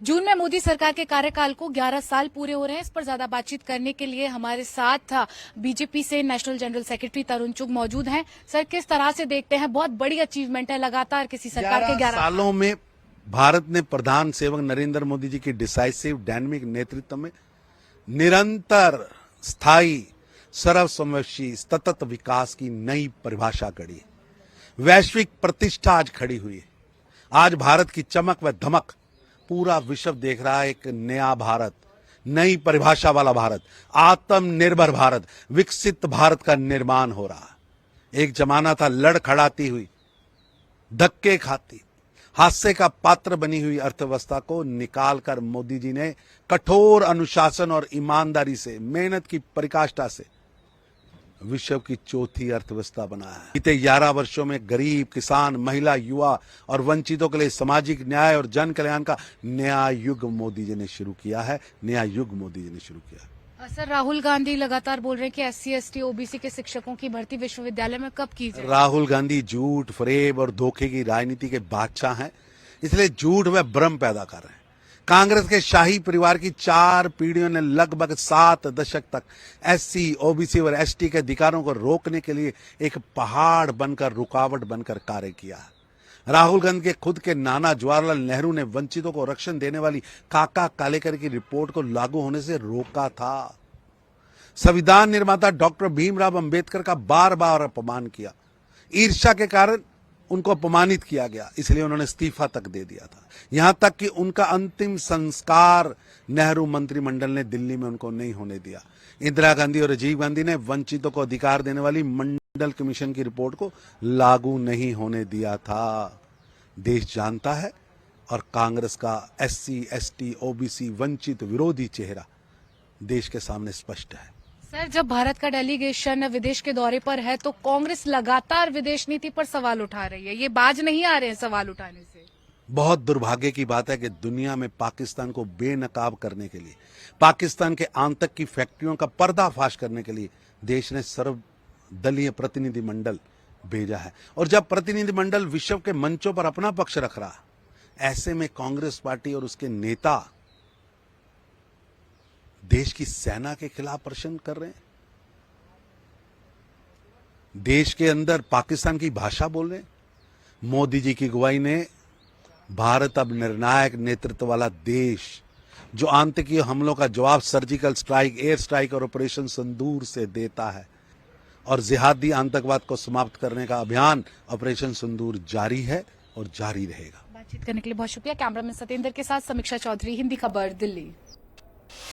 जून में मोदी सरकार के कार्यकाल को 11 साल पूरे हो रहे हैं। इस पर ज्यादा बातचीत करने के लिए हमारे साथ बीजेपी से नेशनल जनरल सेक्रेटरी तरुण चुग मौजूद हैं। सर, किस तरह से देखते हैं? बहुत बड़ी अचीवमेंट है लगातार किसी सरकार के 11 सालों में भारत ने प्रधान सेवक नरेंद्र मोदी जी की डिसाइसिव डायनेमिक नेतृत्व में निरंतर स्थायी सर्वसमावेशी सतत विकास की नई परिभाषा गढ़ी। वैश्विक प्रतिष्ठा आज खड़ी हुई है। आज भारत की चमक व धमक पूरा विश्व देख रहा है। एक नया भारत, नई परिभाषा वाला भारत, आत्मनिर्भर भारत, विकसित भारत का निर्माण हो रहा है। एक जमाना था लड़खड़ाती हुई, धक्के खाती, हादसे का पात्र बनी हुई अर्थव्यवस्था को निकालकर मोदी जी ने कठोर अनुशासन और ईमानदारी से, मेहनत की परिकाष्ठा से विश्व की चौथी अर्थव्यवस्था बनाया है। बीते 11 वर्षों में गरीब, किसान, महिला, युवा और वंचितों के लिए सामाजिक न्याय और जन कल्याण का नया युग मोदी जी ने शुरू किया है। नया युग मोदी जी ने शुरू किया है। सर, राहुल गांधी लगातार बोल रहे हैं कि SC, ST, OBC के शिक्षकों की भर्ती विश्वविद्यालय में कब की जाए? राहुल गांधी झूठ, फरेब और धोखे की राजनीति के बादशाह हैं, इसलिए झूठ व भ्रम पैदा कर रहे हैं। कांग्रेस के शाही परिवार की 4 पीढ़ियों ने लगभग 7 दशक तक SC, OBC और ST के अधिकारों को रोकने के लिए एक पहाड़ बनकर, रुकावट बनकर कार्य किया। राहुल गांधी के खुद के नाना जवाहरलाल नेहरू ने वंचितों को रक्षण देने वाली काका कालेकर की रिपोर्ट को लागू होने से रोका था। संविधान निर्माता डॉक्टर भीमराव अंबेडकर का बार बार अपमान किया। ईर्ष्या के कारण उनको अपमानित किया गया, इसलिए उन्होंने इस्तीफा तक दे दिया था। यहां तक कि उनका अंतिम संस्कार नेहरू मंत्रिमंडल ने दिल्ली में उनको नहीं होने दिया। इंदिरा गांधी और राजीव गांधी ने वंचितों को अधिकार देने वाली मंडल कमीशन की रिपोर्ट को लागू नहीं होने दिया था। देश जानता है और कांग्रेस का SC, ST, OBC वंचित विरोधी चेहरा देश के सामने स्पष्ट है। सर, जब भारत का डेलीगेशन विदेश के दौरे पर है तो कांग्रेस लगातार विदेश नीति पर सवाल उठा रही है। ये बाज नहीं आ रहे हैं सवाल उठाने से। बहुत दुर्भाग्य की बात है कि दुनिया में पाकिस्तान को बेनकाब करने के लिए, पाकिस्तान के आतंक की फैक्ट्रियों का पर्दाफाश करने के लिए देश ने सर्वदलीय प्रतिनिधिमंडल भेजा है। और जब प्रतिनिधिमंडल विश्व के मंचों पर अपना पक्ष रख रहा, ऐसे में कांग्रेस पार्टी और उसके नेता देश की सेना के खिलाफ प्रदर्शन कर रहे हैं, देश के अंदर पाकिस्तान की भाषा बोल रहे हैं। मोदी जी की अगुवाई ने भारत अब निर्णायक नेतृत्व वाला देश, जो आतंकी हमलों का जवाब सर्जिकल स्ट्राइक, एयर स्ट्राइक और ऑपरेशन सिंदूर से देता है, और जिहादी आतंकवाद को समाप्त करने का अभियान ऑपरेशन सिंदूर जारी है और जारी रहेगा। बातचीत करने के लिए बहुत शुक्रिया। कैमरामैन सतेंद्र के साथ समीक्षा चौधरी, हिंदी खबर, दिल्ली।